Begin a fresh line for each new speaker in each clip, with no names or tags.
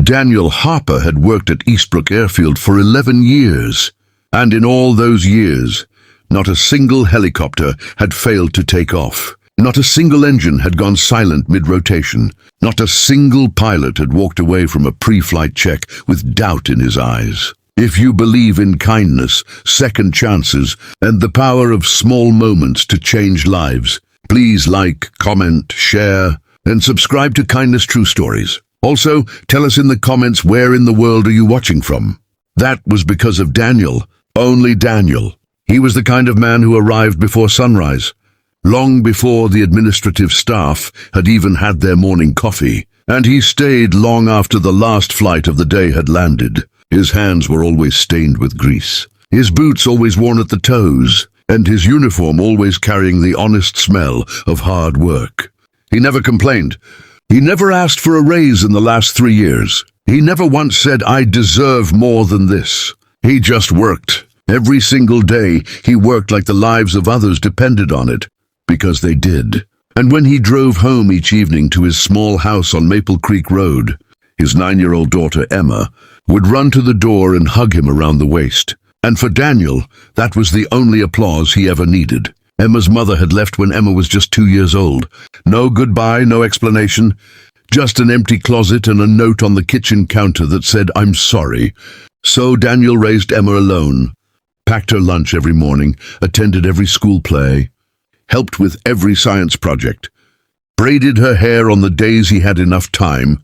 Daniel Harper had worked at Eastbrook Airfield for 11 years, and in all those years, not a single helicopter had failed to take off. Not a single engine had gone silent mid-rotation. Not a single pilot had walked away from a pre-flight check with doubt in his eyes. If you believe in kindness, second chances, and the power of small moments to change lives, please like, comment, share, and subscribe to Kindness True Stories. Also, tell us in the comments where in the world are you watching from. That was because of Daniel, only Daniel. He was the kind of man who arrived before sunrise, long before the administrative staff had even had their morning coffee, and he stayed long after the last flight of the day had landed. His hands were always stained with grease, his boots always worn at the toes, and his uniform always carrying the honest smell of hard work. He never complained. He never asked for a raise in the last 3 years. He never once said, "I deserve more than this." He just worked. Every single day, he worked like the lives of others depended on it, because they did. And when he drove home each evening to his small house on Maple Creek Road, his 9-year-old daughter, Emma, would run to the door and hug him around the waist. And for Daniel, that was the only applause he ever needed. Emma's mother had left when Emma was just 2 years old. No goodbye, no explanation, just an empty closet and a note on the kitchen counter that said, "I'm sorry." So Daniel raised Emma alone, packed her lunch every morning, attended every school play, helped with every science project, braided her hair on the days he had enough time,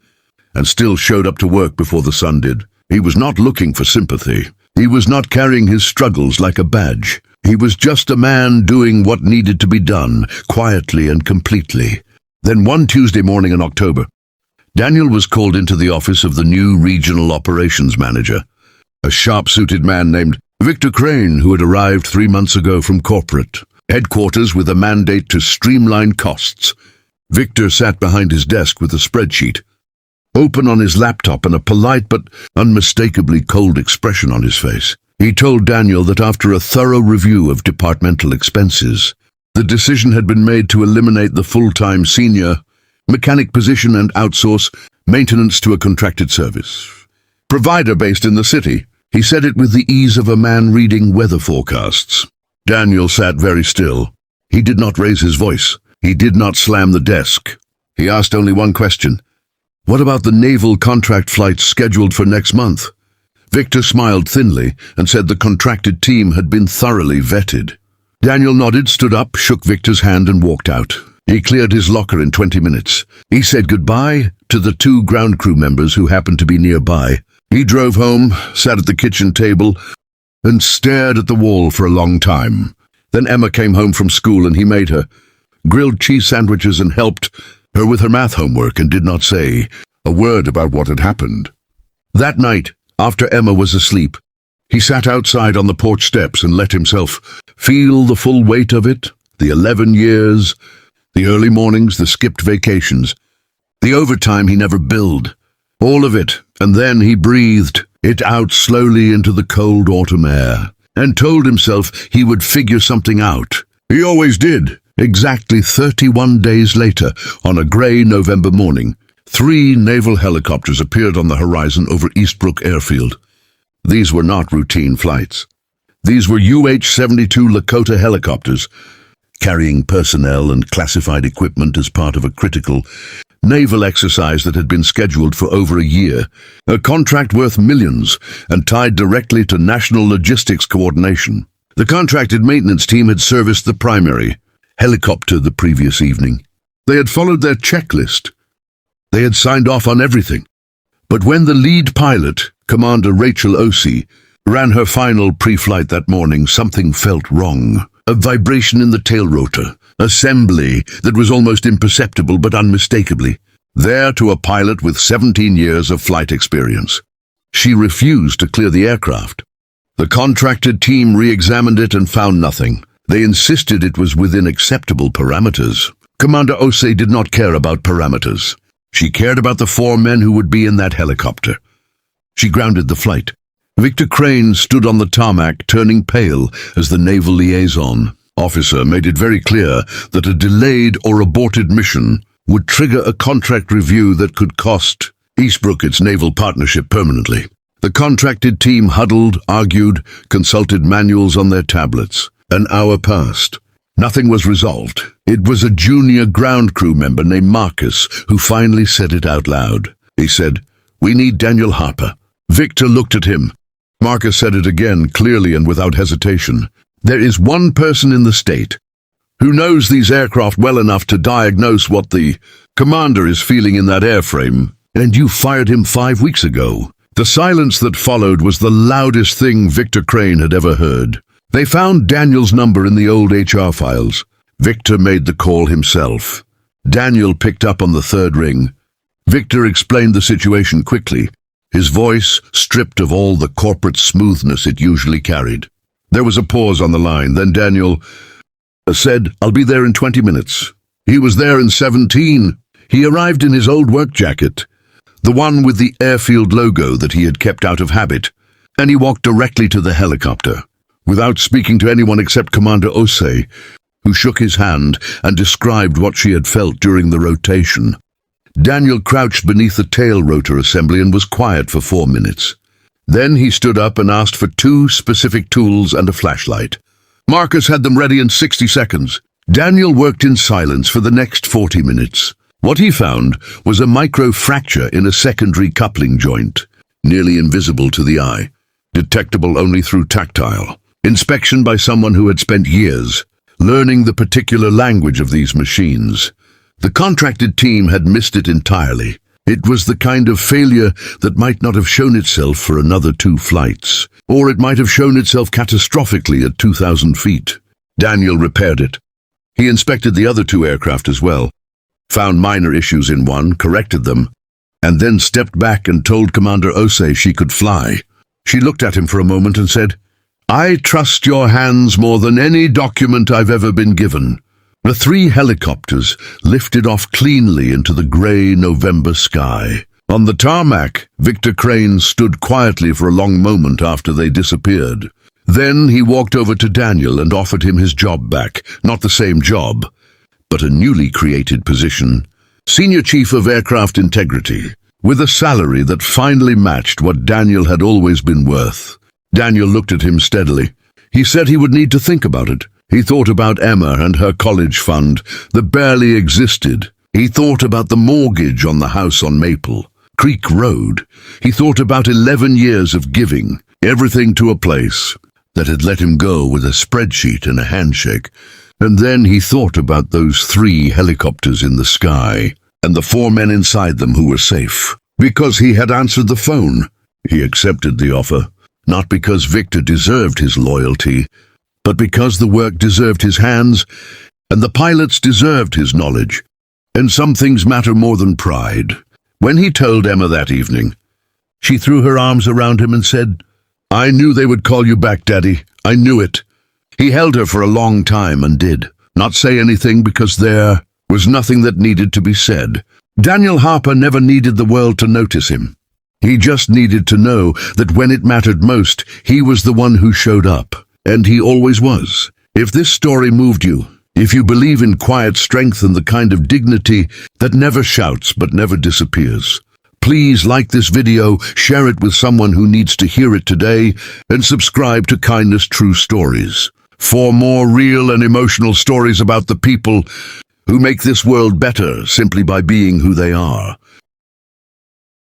and still showed up to work before the sun did. He was not looking for sympathy. He was not carrying his struggles like a badge. He was just a man doing what needed to be done, quietly and completely. Then one Tuesday morning in October, Daniel was called into the office of the new regional operations manager, a sharp-suited man named Victor Crane, who had arrived 3 months ago from corporate headquarters with a mandate to streamline costs. Victor sat behind his desk with a spreadsheet, open on his laptop and a polite but unmistakably cold expression on his face. He told Daniel that after a thorough review of departmental expenses, the decision had been made to eliminate the full-time senior mechanic position and outsource maintenance to a contracted service provider based in the city. He said it with the ease of a man reading weather forecasts. Daniel sat very still. He did not raise his voice. He did not slam the desk. He asked only one question. "What about the naval contract flights scheduled for next month?" Victor smiled thinly and said the contracted team had been thoroughly vetted. Daniel nodded, stood up, shook Victor's hand and walked out. He cleared his locker in 20 minutes. He said goodbye to the 2 ground crew members who happened to be nearby. He drove home, sat at the kitchen table, and stared at the wall for a long time. Then Emma came home from school and he made her grilled cheese sandwiches and helped her with her math homework and did not say a word about what had happened. That night, after Emma was asleep, he sat outside on the porch steps and let himself feel the full weight of it, the 11 years, the early mornings, the skipped vacations, the overtime he never billed, all of it, and then he breathed it out slowly into the cold autumn air, and told himself he would figure something out. He always did. Exactly 31 days later, on a grey November morning, 3 naval helicopters appeared on the horizon over Eastbrook Airfield. These were not routine flights. These were UH-72 Lakota helicopters, carrying personnel and classified equipment as part of a critical naval exercise that had been scheduled for over a year, a contract worth millions and tied directly to national logistics coordination. The contracted maintenance team had serviced the primary helicopter the previous evening. They had followed their checklist. They had signed off on everything. But when the lead pilot, Commander Rachel Osei, ran her final pre-flight that morning, something felt wrong. A vibration in the tail rotor, assembly that was almost imperceptible but unmistakably there to a pilot with 17 years of flight experience. She refused to clear the aircraft. The contracted team re-examined it and found nothing. They insisted it was within acceptable parameters. Commander Osei did not care about parameters. She cared about the 4 men who would be in that helicopter. She grounded the flight. Victor Crane stood on the tarmac, turning pale as the naval liaison officer made it very clear that a delayed or aborted mission would trigger a contract review that could cost Eastbrook its naval partnership permanently. The contracted team huddled, argued, consulted manuals on their tablets. An hour passed. Nothing was resolved. It was a junior ground crew member named Marcus who finally said it out loud. He said, "We need Daniel Harper." Victor looked at him. Marcus said it again, clearly and without hesitation. "There is one person in the state who knows these aircraft well enough to diagnose what the commander is feeling in that airframe, and you fired him 5 weeks ago." The silence that followed was the loudest thing Victor Crane had ever heard. They found Daniel's number in the old HR files. Victor made the call himself. Daniel picked up on the third ring. Victor explained the situation quickly, his voice stripped of all the corporate smoothness it usually carried. There was a pause on the line, then Daniel said, "I'll be there in 20 minutes." He was there in 17. He arrived in his old work jacket, the one with the airfield logo that he had kept out of habit, and he walked directly to the helicopter, without speaking to anyone except Commander Osei, who shook his hand and described what she had felt during the rotation. Daniel crouched beneath the tail rotor assembly and was quiet for 4 minutes. Then he stood up and asked for 2 specific tools and a flashlight. Marcus had them ready in 60 seconds. Daniel worked in silence for the next 40 minutes. What he found was a micro-fracture in a secondary coupling joint, nearly invisible to the eye, detectable only through tactile inspection by someone who had spent years learning the particular language of these machines. The contracted team had missed it entirely. It was the kind of failure that might not have shown itself for another 2 flights, or it might have shown itself catastrophically at 2,000 feet. Daniel repaired it. He inspected the other 2 aircraft as well, found minor issues in one, corrected them, and then stepped back and told Commander Osei she could fly. She looked at him for a moment and said, "I trust your hands more than any document I've ever been given." The 3 helicopters lifted off cleanly into the grey November sky. On the tarmac, Victor Crane stood quietly for a long moment after they disappeared. Then he walked over to Daniel and offered him his job back. Not the same job, but a newly created position, Senior Chief of Aircraft Integrity, with a salary that finally matched what Daniel had always been worth. Daniel looked at him steadily. He said he would need to think about it. He thought about Emma and her college fund that barely existed. He thought about the mortgage on the house on Maple Creek Road. He thought about 11 years of giving, everything to a place that had let him go with a spreadsheet and a handshake. And then he thought about those 3 helicopters in the sky, and the 4 men inside them who were safe. Because he had answered the phone, he accepted the offer, not because Victor deserved his loyalty, but because the work deserved his hands, and the pilots deserved his knowledge. And some things matter more than pride. When he told Emma that evening, she threw her arms around him and said, "I knew they would call you back, Daddy. I knew it." He held her for a long time and did not say anything because there was nothing that needed to be said. Daniel Harper never needed the world to notice him. He just needed to know that when it mattered most, he was the one who showed up. And he always was. If this story moved you, if you believe in quiet strength and the kind of dignity that never shouts but never disappears, please like this video, share it with someone who needs to hear it today, and subscribe to Kindness True Stories for more real and emotional stories about the people who make this world better simply by being who they are.